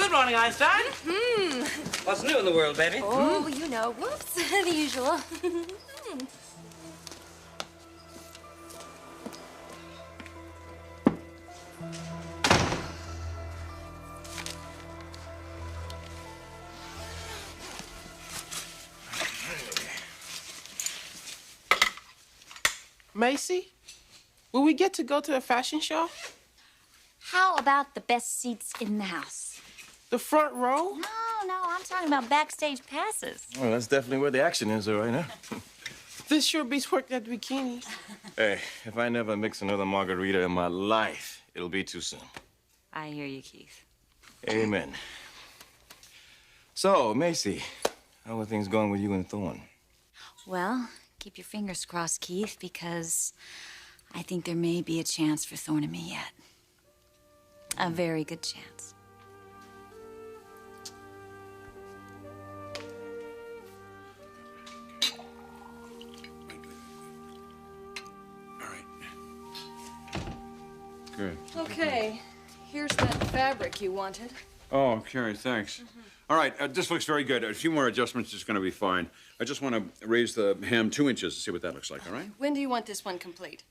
Good morning, Einstein. What's new in the world, baby? Oh, you know, whoops, the usual. Macy, will we get to go to the fashion show? How about the best seats in the house? The front row? No, I'm talking about backstage passes. Well, that's definitely where the action is, though, right now. This sure beats work that bikini. Hey, if I never mix another margarita in my life, it'll be too soon. I hear you, Keith. Amen. So, Macy, how are things going with you and Thorne? Well, keep your fingers crossed, Keith, because I think there may be a chance for Thorne and me yet. A very good chance. Good. Okay, here's that fabric you wanted. Oh, okay, thanks. All right, this looks very good. A few more adjustments is going to be fine. I just want to raise the hem 2 inches to see what that looks like, all right? When do you want this one complete?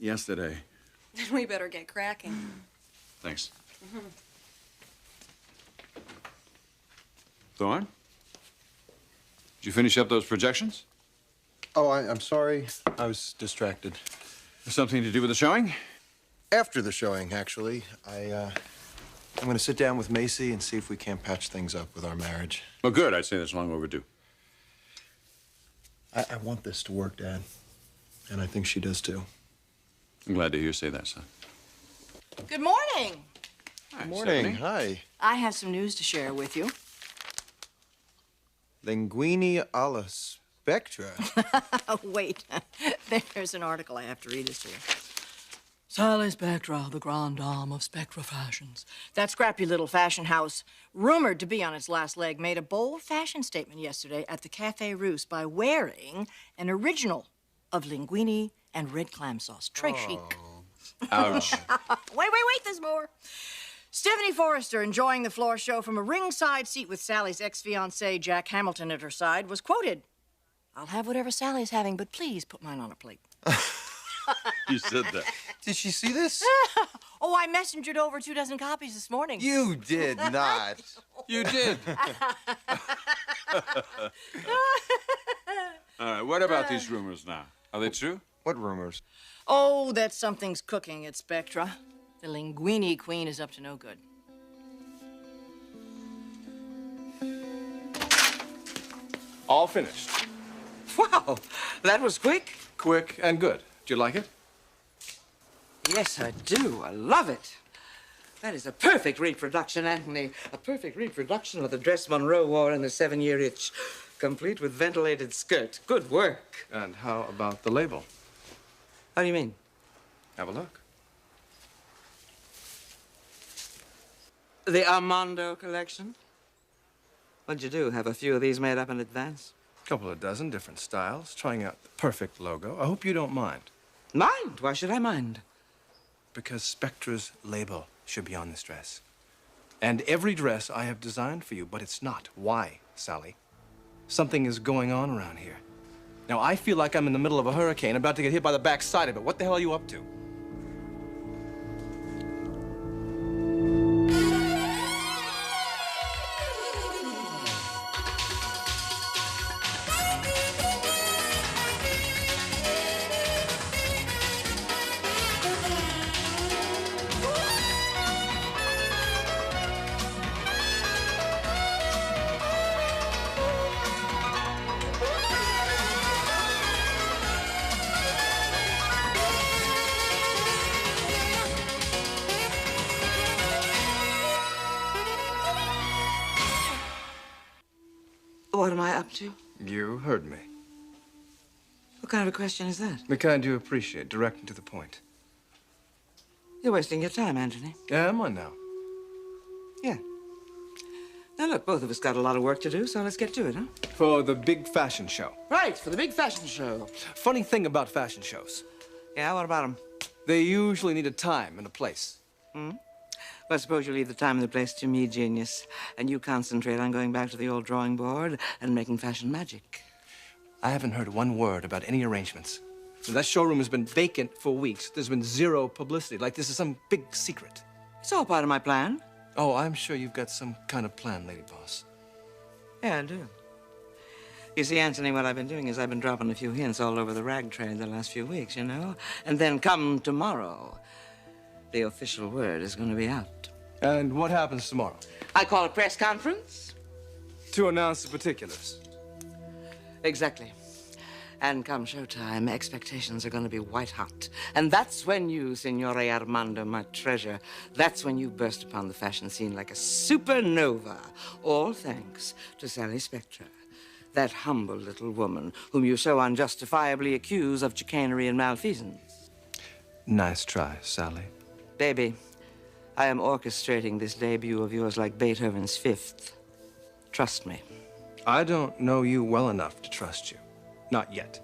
Yesterday. Then we better get cracking. Thanks. Thorne? Did you finish up those projections? Oh, I'm sorry. I was distracted. Something to do with the showing? After the showing, actually, I'm going to sit down with Macy and see if we can't patch things up with our marriage. Well, good. I'd say that's long overdue. I want this to work, Dad. And I think she does, too. I'm glad to hear you say that, son. Good morning. Hi, Morning. Stephanie. Hi. I have some news to share with you. Linguini alla Spectra. Oh, wait. There's an article I have to read this to you. Sally Spectra, the grande dame of Spectra Fashions. That scrappy little fashion house, rumored to be on its last leg, made a bold fashion statement yesterday at the Café Russe by wearing an original of linguini and red clam sauce. Très chic. Ouch. Wait, there's more. Stephanie Forrester, enjoying the floor show from a ringside seat with Sally's ex-fiancé, Jack Hamilton, at her side, was quoted, "I'll have whatever Sally's having, but please put mine on a plate." You said that. Did she see this? Oh, I messengered over 24 copies this morning. You did not. You did. All right, what about these rumors now? Are they true? What rumors? Oh, that something's cooking at Spectra. The linguini queen is up to no good. All finished. Wow, that was quick. Quick and good. Do you like it? Yes, I do. I love it. That is a perfect reproduction, Anthony. A perfect reproduction of the dress Monroe wore in the 7-year itch, complete with ventilated skirt. Good work. And how about the label? How do you mean? Have a look. The Armando collection? What'd you do? Have a few of these made up in advance? Couple of dozen different styles, trying out the perfect logo. I hope you don't mind. Mind? Why should I mind? Because Spectra's label should be on this dress. And every dress I have designed for you, but it's not. Why, Sally? Something is going on around here. Now, I feel like I'm in the middle of a hurricane, about to get hit by the backside of it. What the hell are you up to? What am I up to? You heard me. What kind of a question is that? The kind you appreciate, direct and to the point. You're wasting your time, Anthony. Yeah, am I now? Yeah. Now, look, both of us got a lot of work to do, so let's get to it, huh? For the big fashion show. Right, for the big fashion show. Funny thing about fashion shows. Yeah, what about them? They usually need a time and a place. Well, suppose you leave the time and the place to me, genius, and you concentrate on going back to the old drawing board and making fashion magic. I haven't heard one word about any arrangements. That showroom has been vacant for weeks. There's been zero publicity, like this is some big secret. It's all part of my plan. Oh, I'm sure you've got some kind of plan, Lady Boss. Yeah, I do. You see, Anthony, what I've been doing is I've been dropping a few hints all over the rag trade the last few weeks, you know? And then come tomorrow, the official word is going to be out. And what happens tomorrow? I call a press conference. To announce the particulars. Exactly. And come showtime, expectations are going to be white hot. And that's when you, Signore Armando, my treasure, that's when you burst upon the fashion scene like a supernova. All thanks to Sally Spectra, that humble little woman whom you so unjustifiably accuse of chicanery and malfeasance. Nice try, Sally. Baby, I am orchestrating this debut of yours like Beethoven's Fifth. Trust me. I don't know you well enough to trust you. Not yet.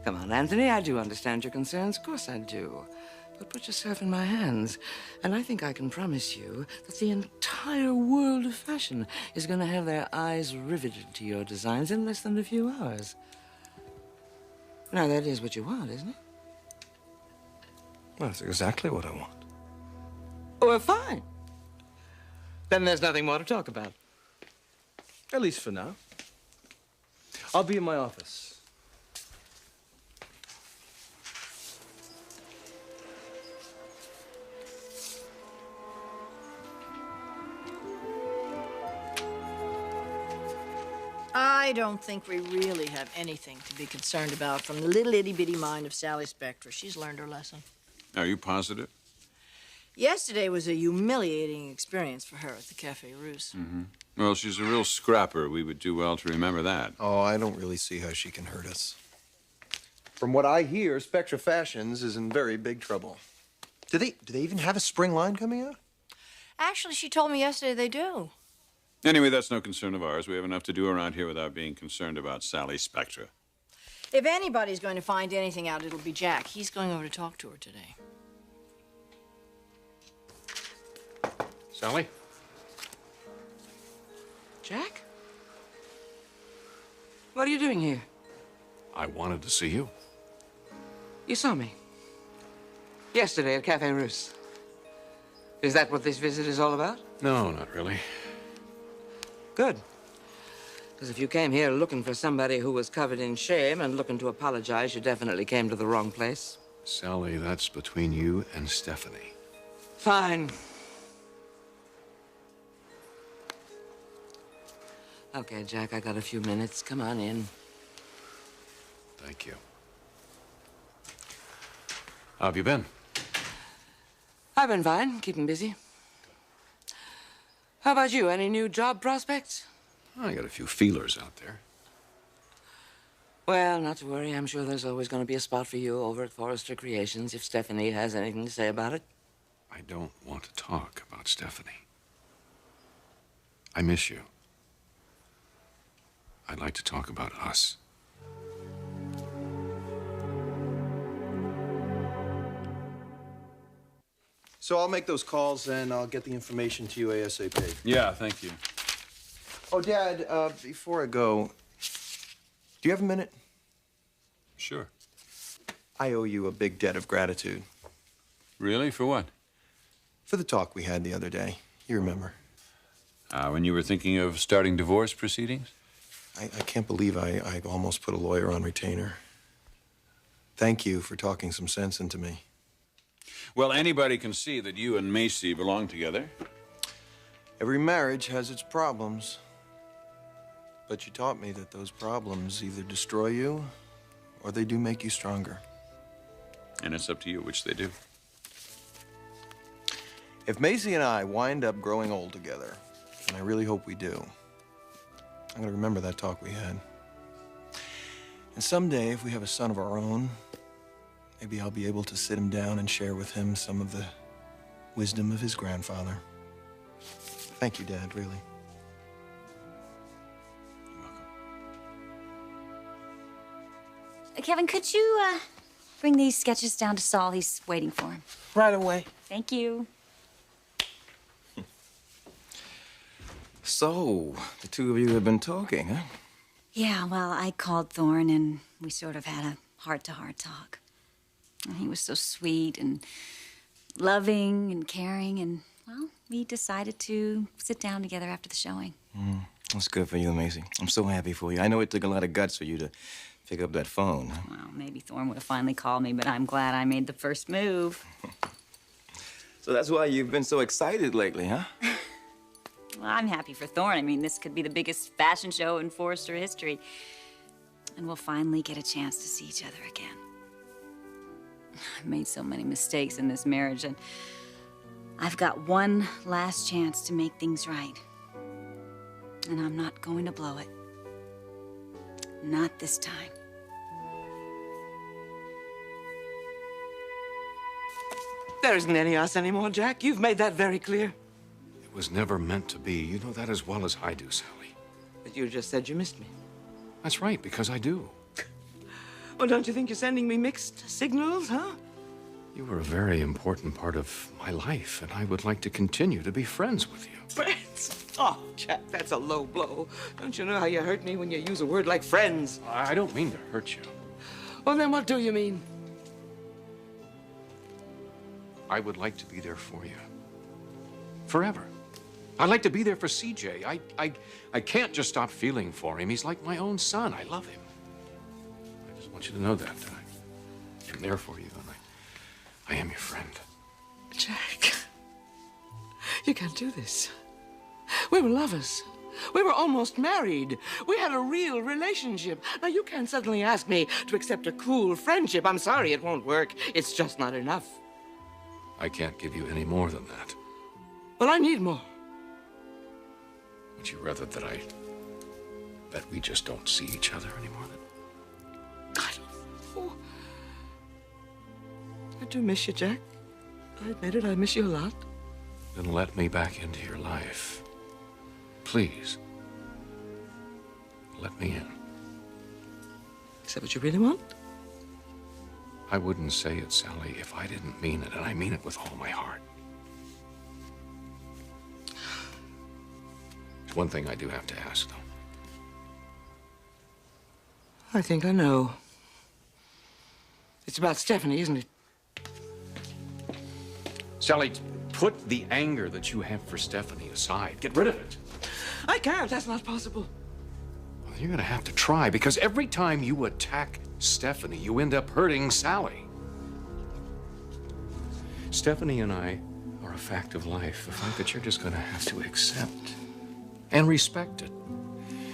Come on, Anthony, I do understand your concerns. Of course I do. But put yourself in my hands, and I think I can promise you that the entire world of fashion is going to have their eyes riveted to your designs in less than a few hours. Now, that is what you want, isn't it? Well, that's exactly what I want. Oh, well, fine. Then there's nothing more to talk about. At least for now. I'll be in my office. I don't think we really have anything to be concerned about from the little itty-bitty mind of Sally Spectra. She's learned her lesson. Are you positive? Yesterday was a humiliating experience for her at the Cafe Russe. Well, she's a real scrapper. We would do well to remember that. Oh, I don't really see how she can hurt us. From what I hear, Spectra Fashions is in very big trouble. Do they even have a spring line coming out? Actually, she told me yesterday they do. Anyway, that's no concern of ours. We have enough to do around here without being concerned about Sally Spectra. If anybody's going to find anything out, it'll be Jack. He's going over to talk to her today. Sally? Jack? What are you doing here? I wanted to see you. You saw me. Yesterday at Cafe Russe. Is that what this visit is all about? No, not really. Good. Because if you came here looking for somebody who was covered in shame and looking to apologize, you definitely came to the wrong place. Sally, that's between you and Stephanie. Fine. Okay, Jack, I got a few minutes. Come on in. Thank you. How have you been? I've been fine, keeping busy. How about you? Any new job prospects? I got a few feelers out there. Well, not to worry. I'm sure there's always going to be a spot for you over at Forrester Creations if Stephanie has anything to say about it. I don't want to talk about Stephanie. I miss you. I'd like to talk about us. So I'll make those calls and I'll get the information to you ASAP. Yeah, thank you. Oh, Dad, before I go, do you have a minute? Sure. I owe you a big debt of gratitude. Really? For what? For the talk we had the other day. You remember. When you were thinking of starting divorce proceedings? I can't believe I almost put a lawyer on retainer. Thank you for talking some sense into me. Well, anybody can see that you and Macy belong together. Every marriage has its problems. But you taught me that those problems either destroy you or they do make you stronger. And it's up to you which they do. If Macy and I wind up growing old together, and I really hope we do, I'm gonna remember that talk we had. And someday, if we have a son of our own, maybe I'll be able to sit him down and share with him some of the wisdom of his grandfather. Thank you, Dad, really. Kevin, could you bring these sketches down to Saul. He's waiting for him. Right away. Thank you. So, the two of you have been talking, huh? Yeah, well, I called Thorne, and we sort of had a heart-to-heart talk. And he was so sweet and loving and caring, and, well, we decided to sit down together after the showing. That's good for you, Macy. I'm so happy for you. I know it took a lot of guts for you to pick up that phone. Huh? Well, maybe Thorne would have finally called me, but I'm glad I made the first move. So that's why you've been so excited lately, huh? Well, I'm happy for Thorne. I mean, this could be the biggest fashion show in Forrester history. And we'll finally get a chance to see each other again. I've made so many mistakes in this marriage, and I've got one last chance to make things right. And I'm not going to blow it. Not this time. There isn't any us anymore, Jack. You've made that very clear. It was never meant to be. You know that as well as I do, Sally. But you just said you missed me. That's right, because I do. Well, don't you think you're sending me mixed signals, huh? You were a very important part of my life, and I would like to continue to be friends with you. Friends? Oh, Jack, that's a low blow. Don't you know how you hurt me when you use a word like friends? I don't mean to hurt you. Well, then what do you mean? I would like to be there for you. Forever. I'd like to be there for CJ. I can't just stop feeling for him. He's like my own son. I love him. I just want you to know that. I'm there for you, and I am your friend. Jack, you can't do this. We were lovers. We were almost married. We had a real relationship. Now, you can't suddenly ask me to accept a cool friendship. I'm sorry, it won't work. It's just not enough. I can't give you any more than that. Well, I need more. Would you rather that we just don't see each other anymore? I don't know. I do miss you, Jack. I admit it, I miss you a lot. Then let me back into your life. Please. Let me in. Is that what you really want? I wouldn't say it, Sally, if I didn't mean it, and I mean it with all my heart. There's one thing I do have to ask, though. I think I know. It's about Stephanie, isn't it? Sally, put the anger that you have for Stephanie aside. Get rid of it. I can't. That's not possible. Well, you're gonna have to try, because every time you attack Stephanie, you end up hurting Sally. Stephanie and I are a fact of life, a fact that you're just gonna have to accept and respect it.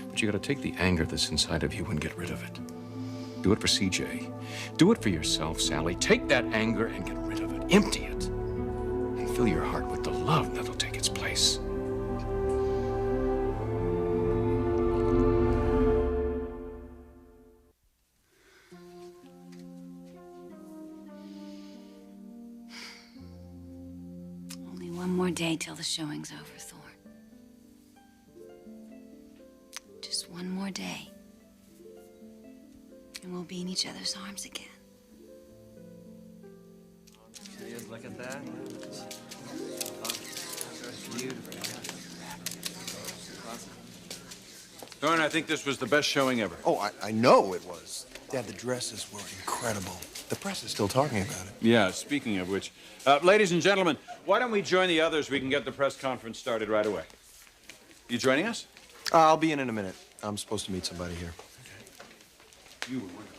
But you gotta take the anger that's inside of you and get rid of it. Do it for CJ. Do it for yourself, Sally. Take that anger and get rid of it. Empty it. And fill your heart with the love that'll take its place. Only one more day till the showing's over, Thorne. Just one more day. And we'll be in each other's arms again. Look at that. Thorne, I think this was the best showing ever. Oh, I know it was. Dad, the dresses were incredible. The press is still talking about it. Yeah, speaking of which, ladies and gentlemen, why don't we join the others? We can get the press conference started right away. You joining us? I'll be in a minute. I'm supposed to meet somebody here. Okay. You were wonderful.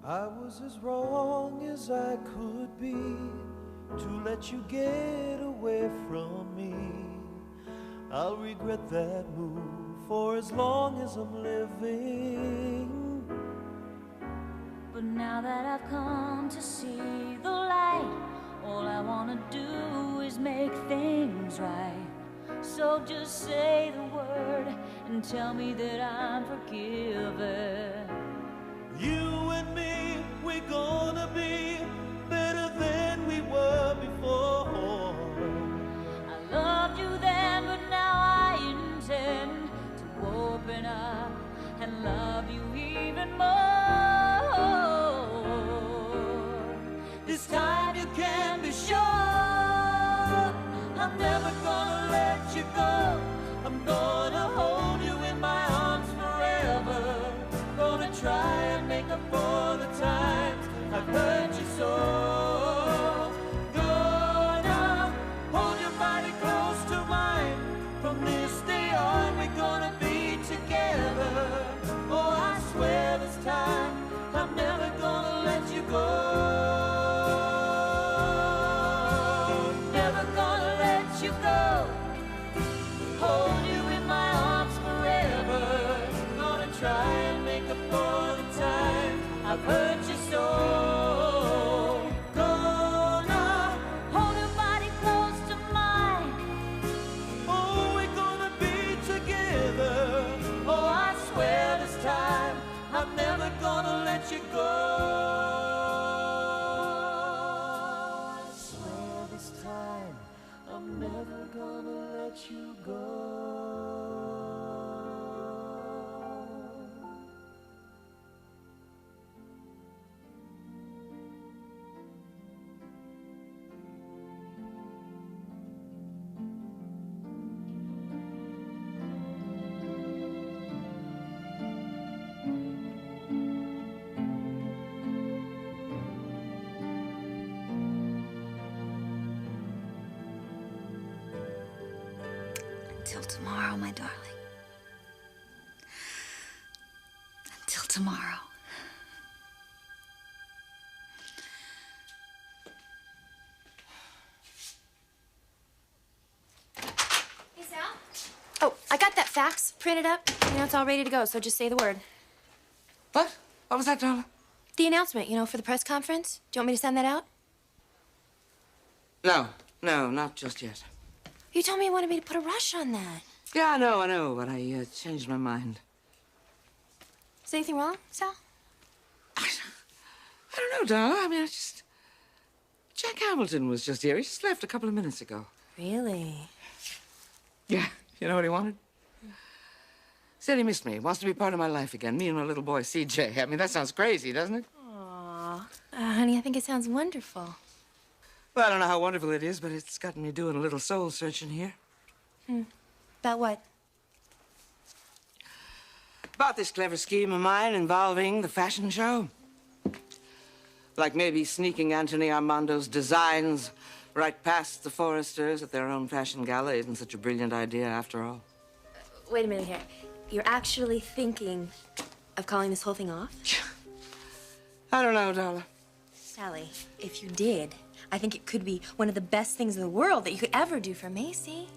I was as wrong as I could be. to let you get away from me. I'll regret that move for as long as I'm living. But now that I've come to see the light, all I wanna do is make things right. So just say the word and tell me that I'm forgiven. You and me, we're gonna be better than we were before. I loved you then, but now I intend to open up and love you even more. This time you can be sure I'm never gonna let you go. I'm gonna hold you in my arms forever. Gonna try and make up for the times I've hurt you so. Gonna hold your body close to mine. From this day on, we're gonna be together. Oh, I swear this time I'm never gonna let you go. Never gonna let you go. Hold you in my arms forever. Gonna try and make up for the time I've hurt you so. Gonna hold your body close to mine. Oh, we're gonna be together. Oh, I swear this time I'm never gonna let you go. I swear this time I'm never gonna let you go. Until tomorrow, my darling. Until tomorrow. Hey, Sal? Oh, I got that fax printed up. You know, it's all ready to go, so just say the word. What? What was that, darling? The announcement, you know, for the press conference. Do you want me to send that out? No, not just yet. You told me you wanted me to put a rush on that. Yeah, I know, but I changed my mind. Is anything wrong, Sal? I don't know, darling. I mean, Jack Hamilton was just here. He just left a couple of minutes ago. Really? Yeah, you know what he wanted? Said he missed me. Wants to be part of my life again. Me and my little boy, CJ. I mean, that sounds crazy, doesn't it? Aw. Honey, I think it sounds wonderful. Well, I don't know how wonderful it is, but it's gotten me doing a little soul searching here. About what? About this clever scheme of mine involving the fashion show. Like maybe sneaking Anthony Armando's designs right past the Forresters at their own fashion gala isn't such a brilliant idea after all. Wait a minute here. You're actually thinking of calling this whole thing off? I don't know, darling. Sally, if you did, I think it could be one of the best things in the world that you could ever do for Macy.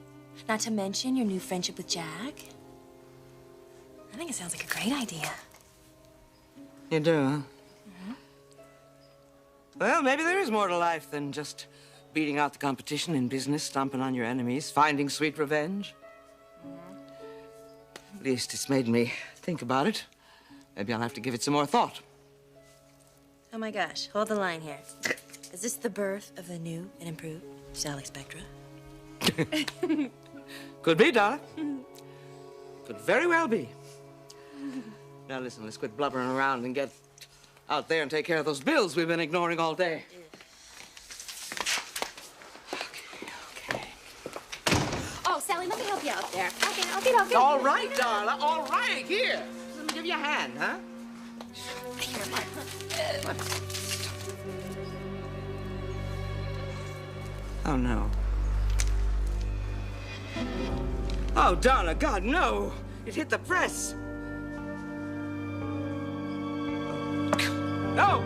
Not to mention your new friendship with Jack. I think it sounds like a great idea. You do, huh? Well, maybe there is more to life than just beating out the competition in business, stomping on your enemies, finding sweet revenge. At least it's made me think about it. Maybe I'll have to give it some more thought. Oh my gosh, hold the line here. Is this the birth of the new and improved Sally Spectra? Could be, darling. Could very well be. Now listen, let's quit blubbering around and get out there and take care of those bills we've been ignoring all day. Okay. Oh, Sally, let me help you out there. Okay, I'll get off. All right, darling. All right. Here. Let me give you a hand, huh? Oh, no. Oh, darling, God, no. It hit the press. No!